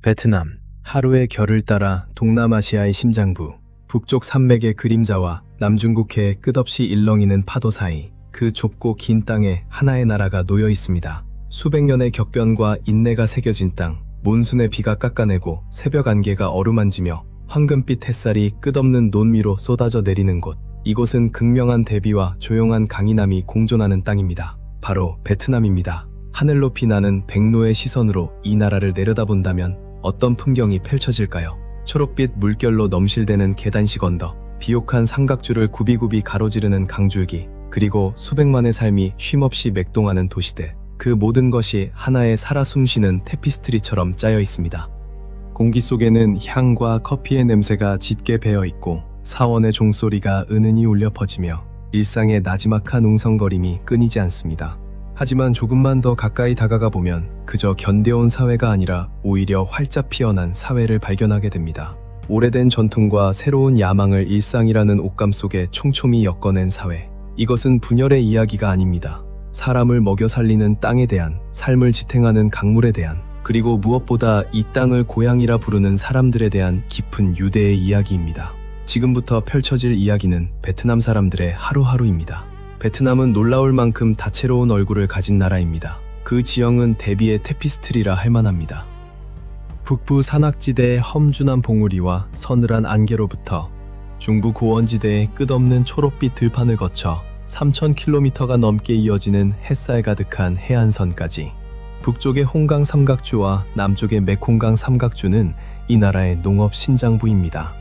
베트남, 하루의 결을 따라 동남아시아의 심장부, 북쪽 산맥의 그림자와 남중국해의 끝없이 일렁이는 파도 사이, 그 좁고 긴 땅에 하나의 나라가 놓여 있습니다. 수백 년의 격변과 인내가 새겨진 땅, 몬순의 비가 깎아내고 새벽 안개가 어루만지며 황금빛 햇살이 끝없는 논 위로 쏟아져 내리는 곳. 이곳은 극명한 대비와 조용한 강인함이 공존하는 땅입니다. 바로 베트남입니다. 하늘 높이 나는 백로의 시선으로 이 나라를 내려다본다면 어떤 풍경이 펼쳐질까요? 초록빛 물결로 넘실대는 계단식 언덕, 비옥한 삼각줄을 굽이굽이 가로지르는 강줄기, 그리고 수백만의 삶이 쉼없이 맥동하는 도시들. 그 모든 것이 하나의 살아 숨쉬는 테피스트리처럼 짜여 있습니다. 공기 속에는 향과 커피의 냄새가 짙게 배어 있고 사원의 종소리가 은은히 울려 퍼지며 일상의 나지막한 웅성거림이 끊이지 않습니다. 하지만 조금만 더 가까이 다가가 보면 그저 견뎌온 사회가 아니라 오히려 활짝 피어난 사회를 발견하게 됩니다. 오래된 전통과 새로운 야망을 일상이라는 옷감 속에 촘촘히 엮어낸 사회. 이것은 분열의 이야기가 아닙니다. 사람을 먹여 살리는 땅에 대한, 삶을 지탱하는 강물에 대한, 그리고 무엇보다 이 땅을 고향이라 부르는 사람들에 대한 깊은 유대의 이야기입니다. 지금부터 펼쳐질 이야기는 베트남 사람들의 하루하루입니다. 베트남은 놀라울 만큼 다채로운 얼굴을 가진 나라입니다. 그 지형은 대비의 테피스트리라 할 만합니다. 북부 산악지대의 험준한 봉우리와 서늘한 안개로부터 중부 고원지대의 끝없는 초록빛 들판을 거쳐 3000km가 넘게 이어지는 햇살 가득한 해안선까지, 북쪽의 홍강 삼각주와 남쪽의 메콩강 삼각주는 이 나라의 농업 신장부입니다.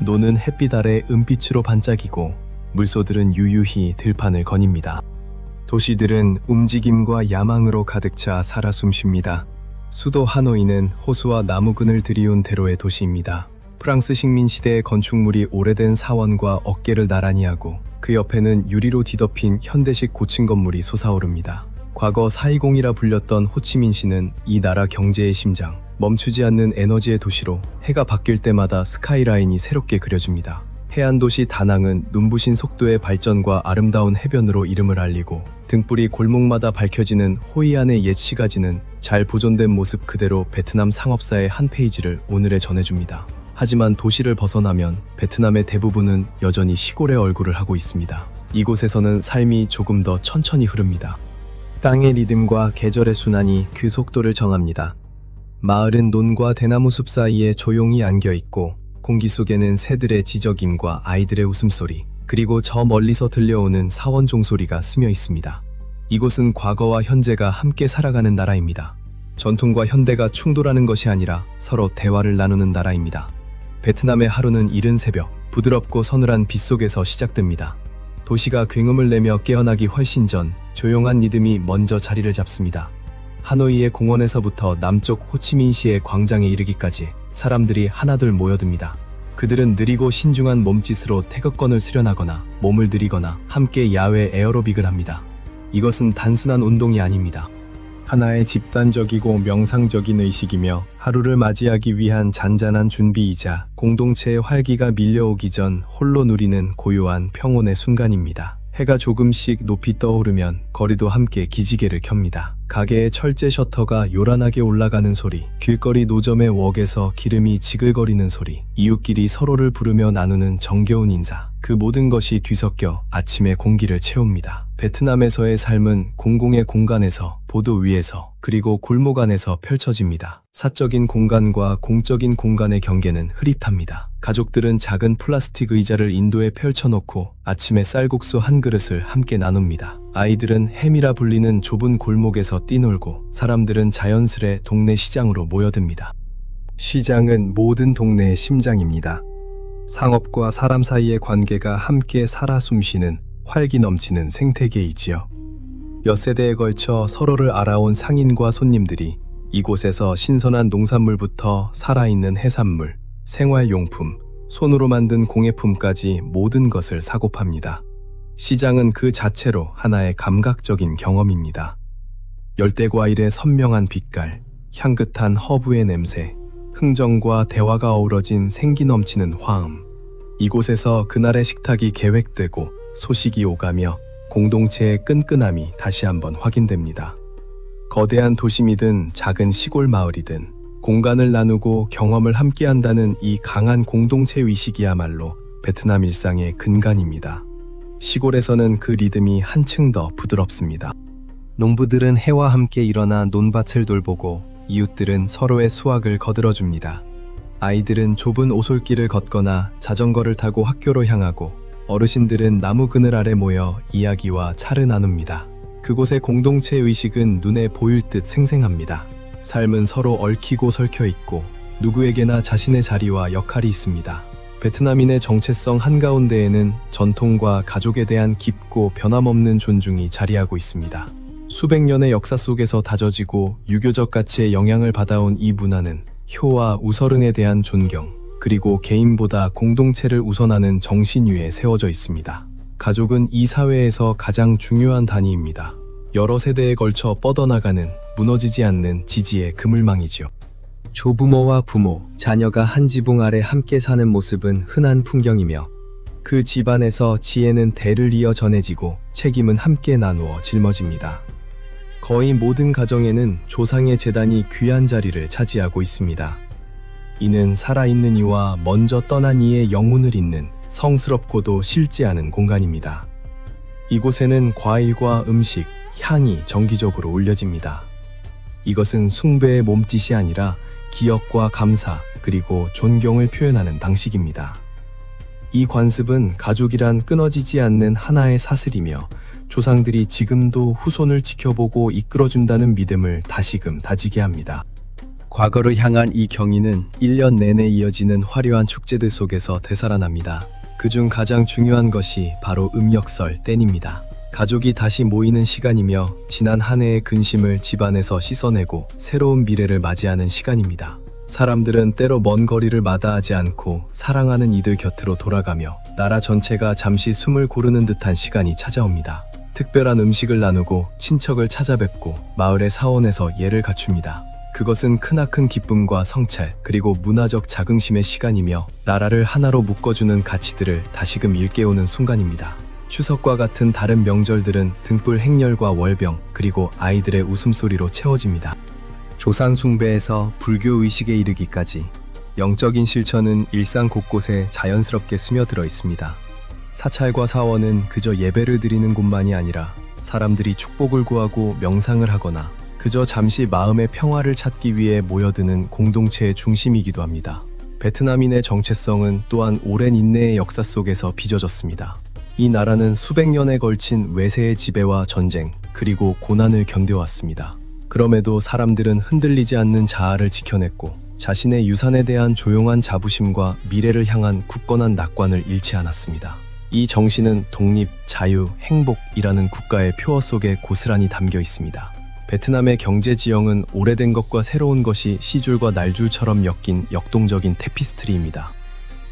노는 햇빛 아래 은빛으로 반짝이고 물소들은 유유히 들판을 거닙니다. 도시들은 움직임과 야망으로 가득 차 살아 숨쉽니다. 수도 하노이는 호수와 나무근을 들이운 대로의 도시입니다. 프랑스 식민 시대의 건축물이 오래된 사원과 어깨를 나란히 하고 그 옆에는 유리로 뒤덮인 현대식 고층 건물이 솟아오릅니다. 과거 420이라 불렸던 호치민시는 이 나라 경제의 심장, 멈추지 않는 에너지의 도시로 해가 바뀔 때마다 스카이라인이 새롭게 그려집니다. 해안도시 다낭은 눈부신 속도의 발전과 아름다운 해변으로 이름을 알리고 등불이 골목마다 밝혀지는 호이안의 옛 시가지는 잘 보존된 모습 그대로 베트남 상업사의 한 페이지를 오늘에 전해줍니다. 하지만 도시를 벗어나면 베트남의 대부분은 여전히 시골의 얼굴을 하고 있습니다. 이곳에서는 삶이 조금 더 천천히 흐릅니다. 땅의 리듬과 계절의 순환이 그 속도를 정합니다. 마을은 논과 대나무 숲 사이에 조용히 안겨있고 공기 속에는 새들의 지저귐과 아이들의 웃음소리, 그리고 저 멀리서 들려오는 사원 종소리가 스며 있습니다. 이곳은 과거와 현재가 함께 살아가는 나라입니다. 전통과 현대가 충돌하는 것이 아니라 서로 대화를 나누는 나라입니다. 베트남의 하루는 이른 새벽, 부드럽고 서늘한 빛 속에서 시작됩니다. 도시가 굉음을 내며 깨어나기 훨씬 전 조용한 리듬이 먼저 자리를 잡습니다. 하노이의 공원에서부터 남쪽 호치민시의 광장에 이르기까지 사람들이 하나둘 모여듭니다. 그들은 느리고 신중한 몸짓으로 태극권을 수련하거나 몸을 들이거나 함께 야외 에어로빅을 합니다. 이것은 단순한 운동이 아닙니다. 하나의 집단적이고 명상적인 의식이며 하루를 맞이하기 위한 잔잔한 준비이자 공동체의 활기가 밀려오기 전 홀로 누리는 고요한 평온의 순간입니다. 해가 조금씩 높이 떠오르면 거리도 함께 기지개를 켭니다. 가게의 철제 셔터가 요란하게 올라가는 소리, 길거리 노점의 웍에서 기름이 지글거리는 소리, 이웃끼리 서로를 부르며 나누는 정겨운 인사, 그 모든 것이 뒤섞여 아침의 공기를 채웁니다. 베트남에서의 삶은 공공의 공간에서, 보도 위에서, 그리고 골목 안에서 펼쳐집니다. 사적인 공간과 공적인 공간의 경계는 흐릿합니다. 가족들은 작은 플라스틱 의자를 인도에 펼쳐놓고 아침에 쌀국수 한 그릇을 함께 나눕니다. 아이들은 햄이라 불리는 좁은 골목에서 뛰놀고 사람들은 자연스레 동네 시장으로 모여듭니다. 시장은 모든 동네의 심장입니다. 상업과 사람 사이의 관계가 함께 살아 숨쉬는 활기 넘치는 생태계이지요. 몇 세대에 걸쳐 서로를 알아온 상인과 손님들이 이곳에서 신선한 농산물부터 살아있는 해산물, 생활용품, 손으로 만든 공예품까지 모든 것을 사고 팝니다. 시장은 그 자체로 하나의 감각적인 경험입니다. 열대과일의 선명한 빛깔, 향긋한 허브의 냄새, 흥정과 대화가 어우러진 생기 넘치는 화음. 이곳에서 그날의 식탁이 계획되고 소식이 오가며 공동체의 끈끈함이 다시 한번 확인됩니다. 거대한 도심이든 작은 시골 마을이든 공간을 나누고 경험을 함께한다는 이 강한 공동체 의식이야말로 베트남 일상의 근간입니다. 시골에서는 그 리듬이 한층 더 부드럽습니다. 농부들은 해와 함께 일어나 논밭을 돌보고 이웃들은 서로의 수확을 거들어줍니다. 아이들은 좁은 오솔길을 걷거나 자전거를 타고 학교로 향하고 어르신들은 나무 그늘 아래 모여 이야기와 차를 나눕니다. 그곳의 공동체 의식은 눈에 보일 듯 생생합니다. 삶은 서로 얽히고 설켜 있고 누구에게나 자신의 자리와 역할이 있습니다. 베트남인의 정체성 한가운데에는 전통과 가족에 대한 깊고 변함없는 존중이 자리하고 있습니다. 수백 년의 역사 속에서 다져지고 유교적 가치의 영향을 받아온 이 문화는 효와 우서른에 대한 존경, 그리고 개인보다 공동체를 우선하는 정신 위에 세워져 있습니다. 가족은 이 사회에서 가장 중요한 단위입니다. 여러 세대에 걸쳐 뻗어나가는, 무너지지 않는 지지의 그물망이지요. 조부모와 부모, 자녀가 한 지붕 아래 함께 사는 모습은 흔한 풍경이며 그 집안에서 지혜는 대를 이어 전해지고 책임은 함께 나누어 짊어집니다. 거의 모든 가정에는 조상의 제단이 귀한 자리를 차지하고 있습니다. 이는 살아있는 이와 먼저 떠난 이의 영혼을 잇는 성스럽고도 실지 않은 공간입니다. 이곳에는 과일과 음식, 향이 정기적으로 올려집니다. 이것은 숭배의 몸짓이 아니라 기억과 감사, 그리고 존경을 표현하는 방식입니다. 이 관습은 가족이란 끊어지지 않는 하나의 사슬이며 조상들이 지금도 후손을 지켜보고 이끌어준다는 믿음을 다시금 다지게 합니다. 과거를 향한 이 경의는 1년 내내 이어지는 화려한 축제들 속에서 되살아납니다. 그중 가장 중요한 것이 바로 음력설 땐입니다. 가족이 다시 모이는 시간이며 지난 한 해의 근심을 집안에서 씻어내고 새로운 미래를 맞이하는 시간입니다. 사람들은 때로 먼 거리를 마다하지 않고 사랑하는 이들 곁으로 돌아가며 나라 전체가 잠시 숨을 고르는 듯한 시간이 찾아옵니다. 특별한 음식을 나누고 친척을 찾아뵙고 마을의 사원에서 예를 갖춥니다. 그것은 크나큰 기쁨과 성찰, 그리고 문화적 자긍심의 시간이며 나라를 하나로 묶어주는 가치들을 다시금 일깨우는 순간입니다. 추석과 같은 다른 명절들은 등불 행렬과 월병, 그리고 아이들의 웃음소리로 채워집니다. 조상 숭배에서 불교 의식에 이르기까지 영적인 실천은 일상 곳곳에 자연스럽게 스며들어 있습니다. 사찰과 사원은 그저 예배를 드리는 곳만이 아니라 사람들이 축복을 구하고 명상을 하거나 그저 잠시 마음의 평화를 찾기 위해 모여드는 공동체의 중심이기도 합니다. 베트남인의 정체성은 또한 오랜 인내의 역사 속에서 빚어졌습니다. 이 나라는 수백 년에 걸친 외세의 지배와 전쟁, 그리고 고난을 견뎌왔습니다. 그럼에도 사람들은 흔들리지 않는 자아를 지켜냈고 자신의 유산에 대한 조용한 자부심과 미래를 향한 굳건한 낙관을 잃지 않았습니다. 이 정신은 독립, 자유, 행복이라는 국가의 표어 속에 고스란히 담겨 있습니다. 베트남의 경제 지형은 오래된 것과 새로운 것이 시줄과 날줄처럼 엮인 역동적인 테피스트리입니다.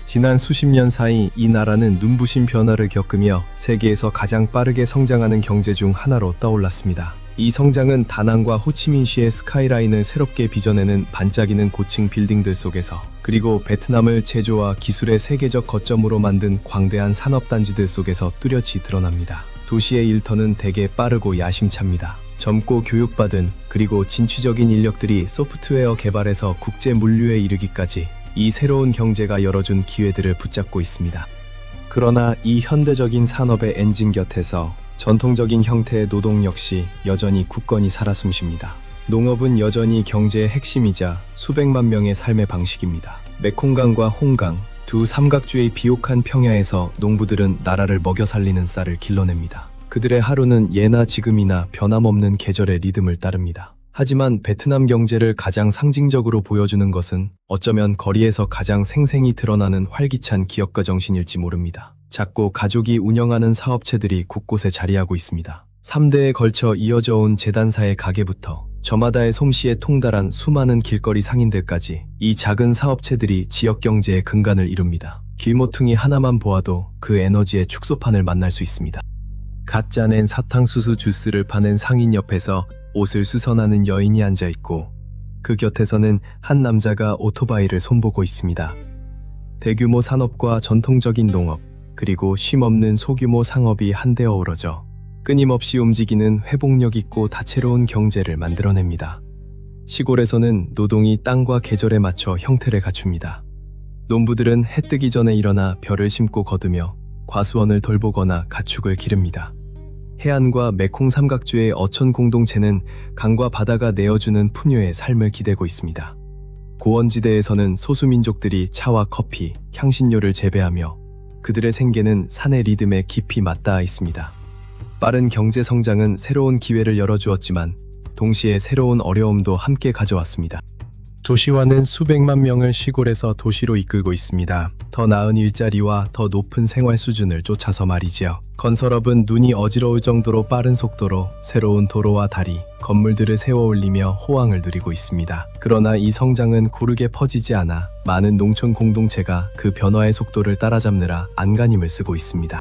지난 수십 년 사이 이 나라는 눈부신 변화를 겪으며 세계에서 가장 빠르게 성장하는 경제 중 하나로 떠올랐습니다. 이 성장은 다낭과 호치민시의 스카이라인을 새롭게 빚어내는 반짝이는 고층 빌딩들 속에서, 그리고 베트남을 제조와 기술의 세계적 거점으로 만든 광대한 산업단지들 속에서 뚜렷이 드러납니다. 도시의 일터는 대개 빠르고 야심찹니다. 젊고 교육받은, 그리고 진취적인 인력들이 소프트웨어 개발에서 국제 물류에 이르기까지 이 새로운 경제가 열어준 기회들을 붙잡고 있습니다. 그러나 이 현대적인 산업의 엔진 곁에서 전통적인 형태의 노동 역시 여전히 굳건히 살아 숨쉽니다. 농업은 여전히 경제의 핵심이자 수백만 명의 삶의 방식입니다. 메콩강과 홍강, 두 삼각주의 비옥한 평야에서 농부들은 나라를 먹여 살리는 쌀을 길러냅니다. 그들의 하루는 예나 지금이나 변함없는 계절의 리듬을 따릅니다. 하지만 베트남 경제를 가장 상징적으로 보여주는 것은 어쩌면 거리에서 가장 생생히 드러나는 활기찬 기업가 정신일지 모릅니다. 작고 가족이 운영하는 사업체들이 곳곳에 자리하고 있습니다. 3대에 걸쳐 이어져 온 재단사의 가게부터 저마다의 솜씨에 통달한 수많은 길거리 상인들까지 이 작은 사업체들이 지역 경제의 근간을 이룹니다. 길모퉁이 하나만 보아도 그 에너지의 축소판을 만날 수 있습니다. 갓 짜낸 사탕수수 주스를 파는 상인 옆에서 옷을 수선하는 여인이 앉아있고 그 곁에서는 한 남자가 오토바이를 손보고 있습니다. 대규모 산업과 전통적인 농업, 그리고 쉼없는 소규모 상업이 한데 어우러져 끊임없이 움직이는 회복력 있고 다채로운 경제를 만들어냅니다. 시골에서는 노동이 땅과 계절에 맞춰 형태를 갖춥니다. 농부들은 해 뜨기 전에 일어나 벼를 심고 거두며 과수원을 돌보거나 가축을 기릅니다. 해안과 메콩 삼각주의 어촌 공동체는 강과 바다가 내어주는 풍요의 삶을 기대고 있습니다. 고원지대에서는 소수민족들이 차와 커피, 향신료를 재배하며 그들의 생계는 산의 리듬에 깊이 맞닿아 있습니다. 빠른 경제 성장은 새로운 기회를 열어주었지만 동시에 새로운 어려움도 함께 가져왔습니다. 도시화는 수백만 명을 시골에서 도시로 이끌고 있습니다. 더 나은 일자리와 더 높은 생활 수준을 쫓아서 말이지요. 건설업은 눈이 어지러울 정도로 빠른 속도로 새로운 도로와 다리, 건물들을 세워 올리며 호황을 누리고 있습니다. 그러나 이 성장은 고르게 퍼지지 않아 많은 농촌 공동체가 그 변화의 속도를 따라잡느라 안간힘을 쓰고 있습니다.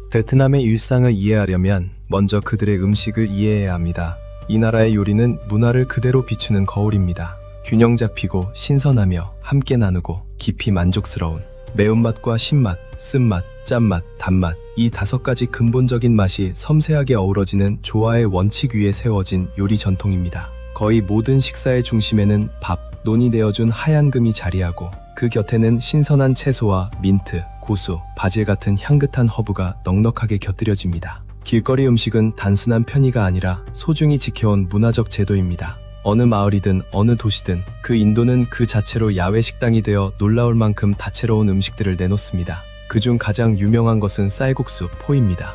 베트남의 일상을 이해하려면 먼저 그들의 음식을 이해해야 합니다. 이 나라의 요리는 문화를 그대로 비추는 거울입니다. 균형 잡히고 신선하며 함께 나누고 깊이 만족스러운 매운맛과 신맛, 쓴맛, 짠맛, 단맛 이 5가지 근본적인 맛이 섬세하게 어우러지는 조화의 원칙 위에 세워진 요리 전통입니다. 거의 모든 식사의 중심에는 밥, 논이 내어준 하얀 금이 자리하고 그 곁에는 신선한 채소와 민트, 고수, 바질 같은 향긋한 허브가 넉넉하게 곁들여집니다. 길거리 음식은 단순한 편의가 아니라 소중히 지켜온 문화적 제도입니다. 어느 마을이든 어느 도시든 그 인도는 그 자체로 야외 식당이 되어 놀라울 만큼 다채로운 음식들을 내놓습니다. 그중 가장 유명한 것은 쌀국수, 포입니다.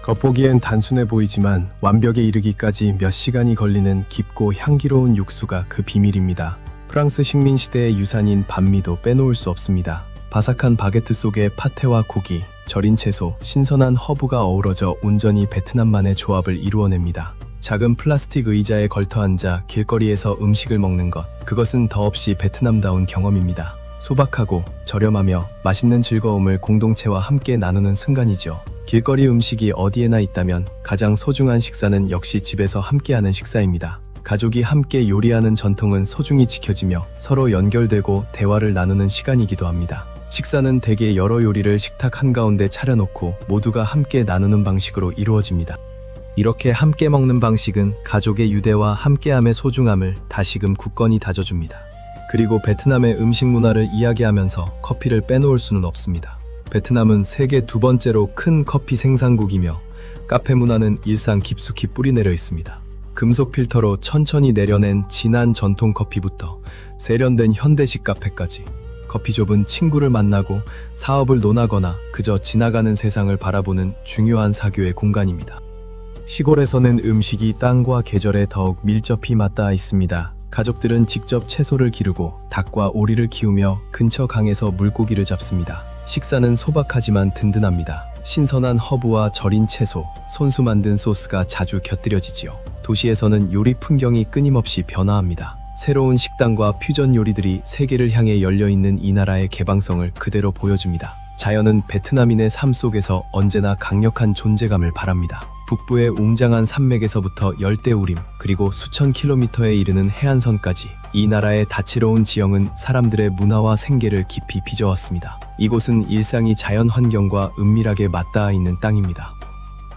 겉보기엔 단순해 보이지만 완벽에 이르기까지 몇 시간이 걸리는 깊고 향기로운 육수가 그 비밀입니다. 프랑스 식민 시대의 유산인 반미도 빼놓을 수 없습니다. 바삭한 바게트 속에 파테와 고기, 절인 채소, 신선한 허브가 어우러져 온전히 베트남만의 조합을 이루어냅니다. 작은 플라스틱 의자에 걸터앉아 길거리에서 음식을 먹는 것, 그것은 더없이 베트남다운 경험입니다. 소박하고 저렴하며 맛있는 즐거움을 공동체와 함께 나누는 순간이죠. 길거리 음식이 어디에나 있다면 가장 소중한 식사는 역시 집에서 함께하는 식사입니다. 가족이 함께 요리하는 전통은 소중히 지켜지며 서로 연결되고 대화를 나누는 시간이기도 합니다. 식사는 대개 여러 요리를 식탁 한가운데 차려놓고 모두가 함께 나누는 방식으로 이루어집니다. 이렇게 함께 먹는 방식은 가족의 유대와 함께함의 소중함을 다시금 굳건히 다져줍니다. 그리고 베트남의 음식 문화를 이야기하면서 커피를 빼놓을 수는 없습니다. 베트남은 세계 2번째로 큰 커피 생산국이며 카페 문화는 일상 깊숙이 뿌리내려 있습니다. 금속 필터로 천천히 내려낸 진한 전통 커피부터 세련된 현대식 카페까지 커피숍은 친구를 만나고 사업을 논하거나 그저 지나가는 세상을 바라보는 중요한 사교의 공간입니다. 시골에서는 음식이 땅과 계절에 더욱 밀접히 맞닿아 있습니다. 가족들은 직접 채소를 기르고 닭과 오리를 키우며 근처 강에서 물고기를 잡습니다. 식사는 소박하지만 든든합니다. 신선한 허브와 절인 채소, 손수 만든 소스가 자주 곁들여지지요. 도시에서는 요리 풍경이 끊임없이 변화합니다. 새로운 식당과 퓨전 요리들이 세계를 향해 열려있는 이 나라의 개방성을 그대로 보여줍니다. 자연은 베트남인의 삶 속에서 언제나 강력한 존재감을 바랍니다. 북부의 웅장한 산맥에서부터 열대우림, 그리고 수천 킬로미터에 이르는 해안선까지 이 나라의 다채로운 지형은 사람들의 문화와 생계를 깊이 빚어왔습니다. 이곳은 일상이 자연 환경과 은밀하게 맞닿아 있는 땅입니다.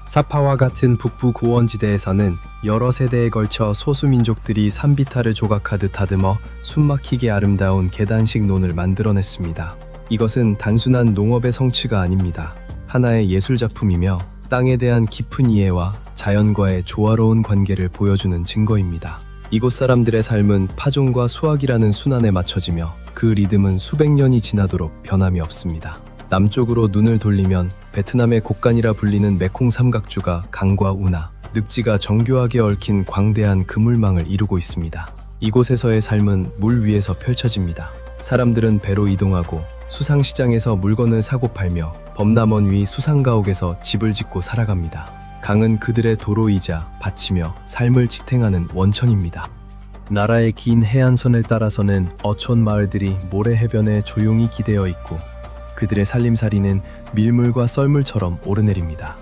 사파와 같은 북부 고원지대에서는 여러 세대에 걸쳐 소수민족들이 산비탈을 조각하듯 다듬어 숨막히게 아름다운 계단식 논을 만들어냈습니다. 이것은 단순한 농업의 성취가 아닙니다. 하나의 예술작품이며 땅에 대한 깊은 이해와 자연과의 조화로운 관계를 보여주는 증거입니다. 이곳 사람들의 삶은 파종과 수확이라는 순환에 맞춰지며 그 리듬은 수백 년이 지나도록 변함이 없습니다. 남쪽으로 눈을 돌리면 베트남의 곡간이라 불리는 메콩 삼각주가 강과 운하, 늪지가 정교하게 얽힌 광대한 그물망을 이루고 있습니다. 이곳에서의 삶은 물 위에서 펼쳐집니다. 사람들은 배로 이동하고 수상시장에서 물건을 사고 팔며 범람원 위 수상가옥에서 집을 짓고 살아갑니다. 강은 그들의 도로이자 밭이며 삶을 지탱하는 원천입니다. 나라의 긴 해안선을 따라서는 어촌 마을들이 모래 해변에 조용히 기대어 있고 그들의 살림살이는 밀물과 썰물처럼 오르내립니다.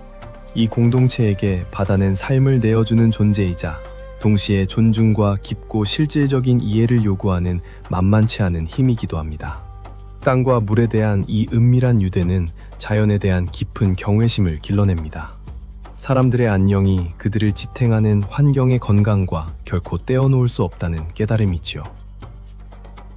이 공동체에게 바다는 삶을 내어주는 존재이자 동시에 존중과 깊고 실질적인 이해를 요구하는 만만치 않은 힘이기도 합니다. 땅과 물에 대한 이 은밀한 유대는 자연에 대한 깊은 경외심을 길러냅니다. 사람들의 안녕이 그들을 지탱하는 환경의 건강과 결코 떼어놓을 수 없다는 깨달음이지요.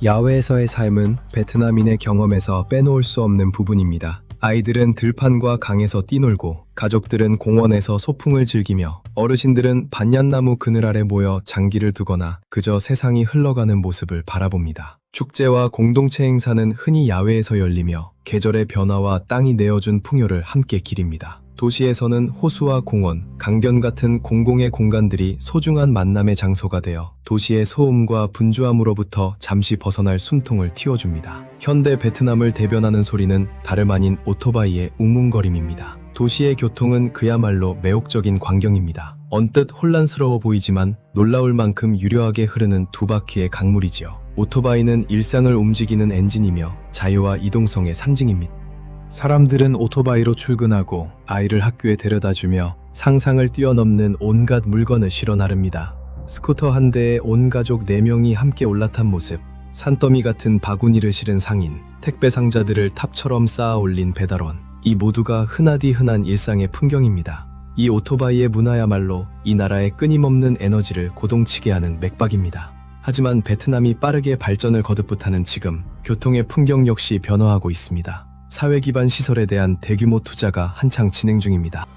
야외에서의 삶은 베트남인의 경험에서 빼놓을 수 없는 부분입니다. 아이들은 들판과 강에서 뛰놀고, 가족들은 공원에서 소풍을 즐기며, 어르신들은 반얀나무 그늘 아래 모여 장기를 두거나 그저 세상이 흘러가는 모습을 바라봅니다. 축제와 공동체 행사는 흔히 야외에서 열리며 계절의 변화와 땅이 내어준 풍요를 함께 기립니다. 도시에서는 호수와 공원, 강변 같은 공공의 공간들이 소중한 만남의 장소가 되어 도시의 소음과 분주함으로부터 잠시 벗어날 숨통을 틔워줍니다. 현대 베트남을 대변하는 소리는 다름 아닌 오토바이의 웅웅거림입니다. 도시의 교통은 그야말로 매혹적인 광경입니다. 언뜻 혼란스러워 보이지만 놀라울 만큼 유려하게 흐르는 두 바퀴의 강물이지요. 오토바이는 일상을 움직이는 엔진이며 자유와 이동성의 상징입니다. 사람들은 오토바이로 출근하고 아이를 학교에 데려다주며 상상을 뛰어넘는 온갖 물건을 실어 나릅니다. 스쿠터 한 대에 온 가족 4명이 함께 올라탄 모습, 산더미 같은 바구니를 실은 상인, 택배 상자들을 탑처럼 쌓아 올린 배달원, 이 모두가 흔하디 흔한 일상의 풍경입니다. 이 오토바이의 문화야말로 이 나라의 끊임없는 에너지를 고동치게 하는 맥박입니다. 하지만 베트남이 빠르게 발전을 거듭하는 지금, 교통의 풍경 역시 변화하고 있습니다. 사회 기반 시설에 대한 대규모 투자가 한창 진행 중입니다.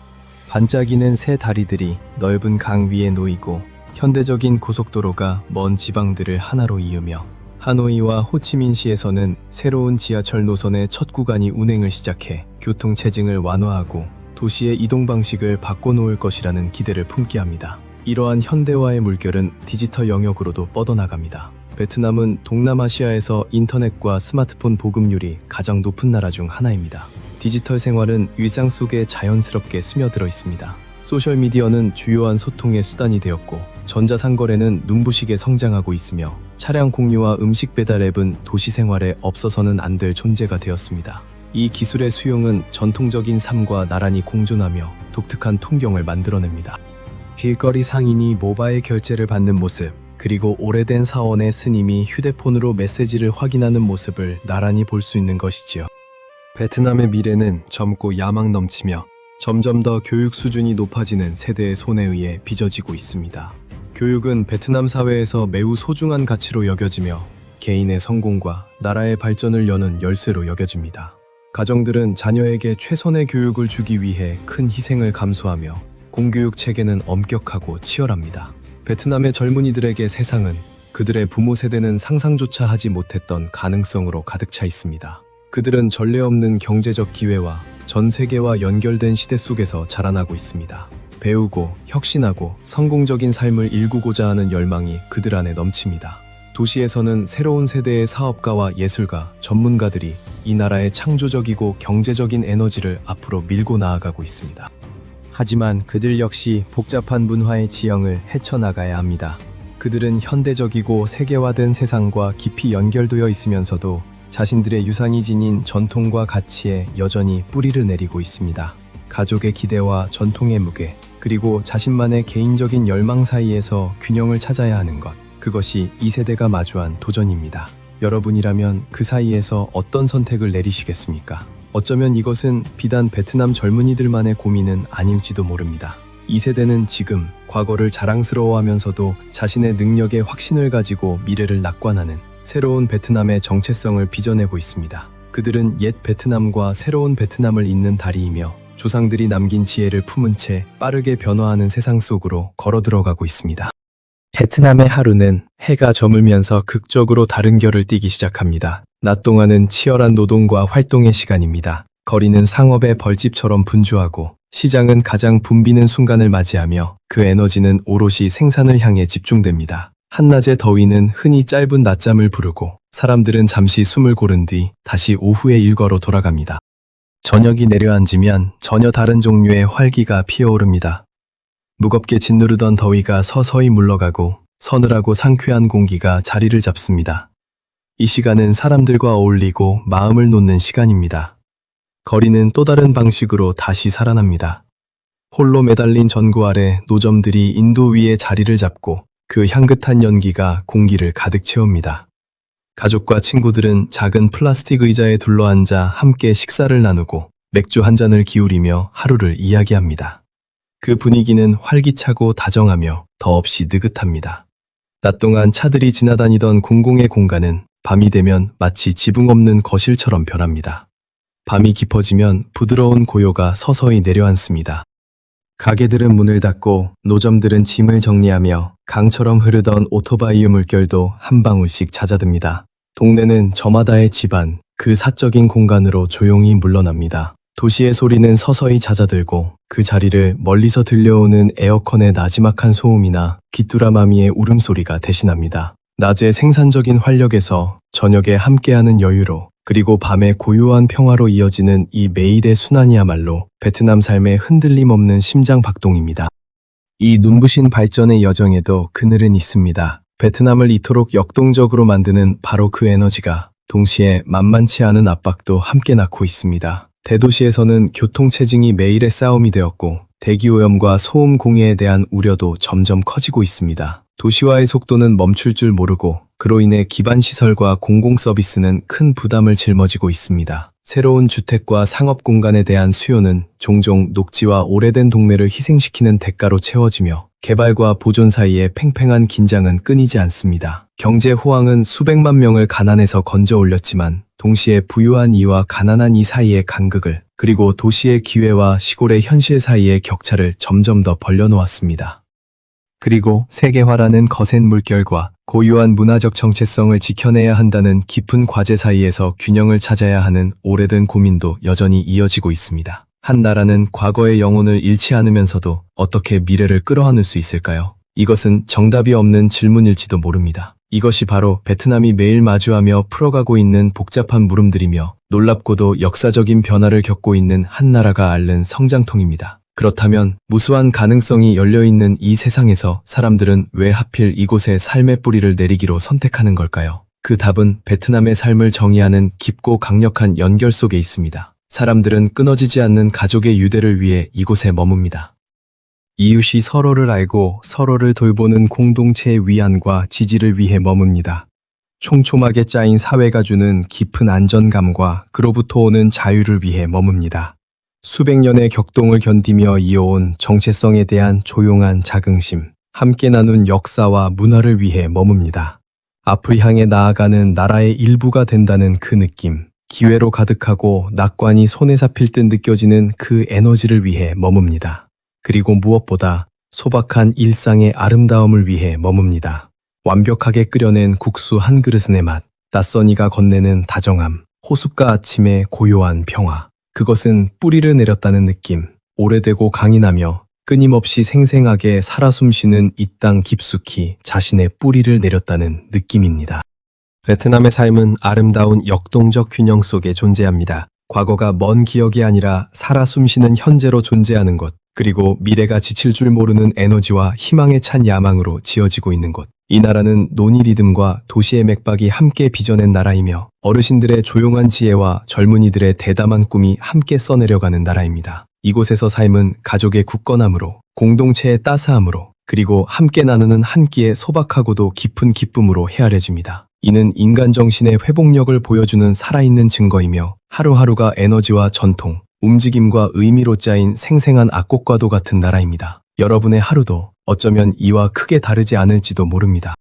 반짝이는 새 다리들이 넓은 강 위에 놓이고 현대적인 고속도로가 먼 지방들을 하나로 이으며 하노이와 호치민시에서는 새로운 지하철 노선의 첫 구간이 운행을 시작해 교통 체증을 완화하고 도시의 이동 방식을 바꿔놓을 것이라는 기대를 품게 합니다. 이러한 현대화의 물결은 디지털 영역으로도 뻗어나갑니다. 베트남은 동남아시아에서 인터넷과 스마트폰 보급률이 가장 높은 나라 중 하나입니다. 디지털 생활은 일상 속에 자연스럽게 스며들어 있습니다. 소셜미디어는 주요한 소통의 수단이 되었고, 전자상거래는 눈부시게 성장하고 있으며 차량 공유와 음식 배달 앱은 도시 생활에 없어서는 안 될 존재가 되었습니다. 이 기술의 수용은 전통적인 삶과 나란히 공존하며 독특한 통경을 만들어냅니다. 길거리 상인이 모바일 결제를 받는 모습, 그리고 오래된 사원의 스님이 휴대폰으로 메시지를 확인하는 모습을 나란히 볼 수 있는 것이지요. 베트남의 미래는 젊고 야망 넘치며 점점 더 교육 수준이 높아지는 세대의 손에 의해 빚어지고 있습니다. 교육은 베트남 사회에서 매우 소중한 가치로 여겨지며 개인의 성공과 나라의 발전을 여는 열쇠로 여겨집니다. 가정들은 자녀에게 최선의 교육을 주기 위해 큰 희생을 감수하며 공교육 체계는 엄격하고 치열합니다. 베트남의 젊은이들에게 세상은 그들의 부모 세대는 상상조차 하지 못했던 가능성으로 가득 차 있습니다. 그들은 전례 없는 경제적 기회와 전 세계와 연결된 시대 속에서 자라나고 있습니다. 배우고 혁신하고 성공적인 삶을 일구고자 하는 열망이 그들 안에 넘칩니다. 도시에서는 새로운 세대의 사업가와 예술가, 전문가들이 이 나라의 창조적이고 경제적인 에너지를 앞으로 밀고 나아가고 있습니다. 하지만 그들 역시 복잡한 문화의 지형을 헤쳐나가야 합니다. 그들은 현대적이고 세계화된 세상과 깊이 연결되어 있으면서도 자신들의 유산이 지닌 전통과 가치에 여전히 뿌리를 내리고 있습니다. 가족의 기대와 전통의 무게, 그리고 자신만의 개인적인 열망 사이에서 균형을 찾아야 하는 것, 그것이 이 세대가 마주한 도전입니다. 여러분이라면 그 사이에서 어떤 선택을 내리시겠습니까? 어쩌면 이것은 비단 베트남 젊은이들만의 고민은 아닐지도 모릅니다. 이 세대는 지금 과거를 자랑스러워하면서도 자신의 능력에 확신을 가지고 미래를 낙관하는 새로운 베트남의 정체성을 빚어내고 있습니다. 그들은 옛 베트남과 새로운 베트남을 잇는 다리이며 조상들이 남긴 지혜를 품은 채 빠르게 변화하는 세상 속으로 걸어 들어가고 있습니다. 베트남의 하루는 해가 저물면서 극적으로 다른 결을 띠기 시작합니다. 낮 동안은 치열한 노동과 활동의 시간입니다. 거리는 상업의 벌집처럼 분주하고 시장은 가장 붐비는 순간을 맞이하며 그 에너지는 오롯이 생산을 향해 집중됩니다. 한낮의 더위는 흔히 짧은 낮잠을 부르고 사람들은 잠시 숨을 고른 뒤 다시 오후의 일과로 돌아갑니다. 저녁이 내려앉으면 전혀 다른 종류의 활기가 피어오릅니다. 무겁게 짓누르던 더위가 서서히 물러가고 서늘하고 상쾌한 공기가 자리를 잡습니다. 이 시간은 사람들과 어울리고 마음을 놓는 시간입니다. 거리는 또 다른 방식으로 다시 살아납니다. 홀로 매달린 전구 아래 노점들이 인도 위에 자리를 잡고 그 향긋한 연기가 공기를 가득 채웁니다. 가족과 친구들은 작은 플라스틱 의자에 둘러앉아 함께 식사를 나누고 맥주 한 잔을 기울이며 하루를 이야기합니다. 그 분위기는 활기차고 다정하며 더없이 느긋합니다. 낮 동안 차들이 지나다니던 공공의 공간은 밤이 되면 마치 지붕 없는 거실처럼 변합니다. 밤이 깊어지면 부드러운 고요가 서서히 내려앉습니다. 가게들은 문을 닫고 노점들은 짐을 정리하며 강처럼 흐르던 오토바이의 물결도 한 방울씩 잦아듭니다. 동네는 저마다의 집안, 그 사적인 공간으로 조용히 물러납니다. 도시의 소리는 서서히 잦아들고 그 자리를 멀리서 들려오는 에어컨의 나지막한 소음이나 귀뚜라마미의 울음소리가 대신합니다. 낮의 생산적인 활력에서 저녁에 함께하는 여유로, 그리고 밤의 고요한 평화로 이어지는 이 매일의 순환이야말로 베트남 삶의 흔들림 없는 심장 박동입니다. 이 눈부신 발전의 여정에도 그늘은 있습니다. 베트남을 이토록 역동적으로 만드는 바로 그 에너지가 동시에 만만치 않은 압박도 함께 낳고 있습니다. 대도시에서는 교통체증이 매일의 싸움이 되었고 대기오염과 소음 공해에 대한 우려도 점점 커지고 있습니다. 도시화의 속도는 멈출 줄 모르고 그로 인해 기반 시설과 공공 서비스는 큰 부담을 짊어지고 있습니다. 새로운 주택과 상업 공간에 대한 수요는 종종 녹지와 오래된 동네를 희생시키는 대가로 채워지며 개발과 보존 사이의 팽팽한 긴장은 끊이지 않습니다. 경제 호황은 수백만 명을 가난에서 건져 올렸지만 동시에 부유한 이와 가난한 이 사이의 간극을, 그리고 도시의 기회와 시골의 현실 사이의 격차를 점점 더 벌려놓았습니다. 그리고 세계화라는 거센 물결과 고유한 문화적 정체성을 지켜내야 한다는 깊은 과제 사이에서 균형을 찾아야 하는 오래된 고민도 여전히 이어지고 있습니다. 한 나라는 과거의 영혼을 잃지 않으면서도 어떻게 미래를 끌어안을 수 있을까요? 이것은 정답이 없는 질문일지도 모릅니다. 이것이 바로 베트남이 매일 마주하며 풀어가고 있는 복잡한 물음들이며 놀랍고도 역사적인 변화를 겪고 있는 한 나라가 앓는 성장통입니다. 그렇다면 무수한 가능성이 열려있는 이 세상에서 사람들은 왜 하필 이곳에 삶의 뿌리를 내리기로 선택하는 걸까요? 그 답은 베트남의 삶을 정의하는 깊고 강력한 연결 속에 있습니다. 사람들은 끊어지지 않는 가족의 유대를 위해 이곳에 머뭅니다. 이웃이 서로를 알고 서로를 돌보는 공동체의 위안과 지지를 위해 머뭅니다. 촘촘하게 짜인 사회가 주는 깊은 안전감과 그로부터 오는 자유를 위해 머뭅니다. 수백 년의 격동을 견디며 이어온 정체성에 대한 조용한 자긍심, 함께 나눈 역사와 문화를 위해 머뭅니다. 앞을 향해 나아가는 나라의 일부가 된다는 그 느낌, 기회로 가득하고 낙관이 손에 잡힐 듯 느껴지는 그 에너지를 위해 머뭅니다. 그리고 무엇보다 소박한 일상의 아름다움을 위해 머뭅니다. 완벽하게 끓여낸 국수 한 그릇의 맛, 낯선 이가 건네는 다정함, 호숫가 아침의 고요한 평화. 그것은 뿌리를 내렸다는 느낌, 오래되고 강인하며 끊임없이 생생하게 살아 숨쉬는 이 땅 깊숙이 자신의 뿌리를 내렸다는 느낌입니다. 베트남의 삶은 아름다운 역동적 균형 속에 존재합니다. 과거가 먼 기억이 아니라 살아 숨쉬는 현재로 존재하는 것, 그리고 미래가 지칠 줄 모르는 에너지와 희망에 찬 야망으로 지어지고 있는 곳. 이 나라는 논의 리듬과 도시의 맥박이 함께 빚어낸 나라이며 어르신들의 조용한 지혜와 젊은이들의 대담한 꿈이 함께 써내려가는 나라입니다. 이곳에서 삶은 가족의 굳건함으로, 공동체의 따스함으로, 그리고 함께 나누는 한 끼의 소박하고도 깊은 기쁨으로 헤아려집니다. 이는 인간 정신의 회복력을 보여주는 살아있는 증거이며 하루하루가 에너지와 전통, 움직임과 의미로 짜인 생생한 악곡과도 같은 나라입니다. 여러분의 하루도 어쩌면 이와 크게 다르지 않을지도 모릅니다.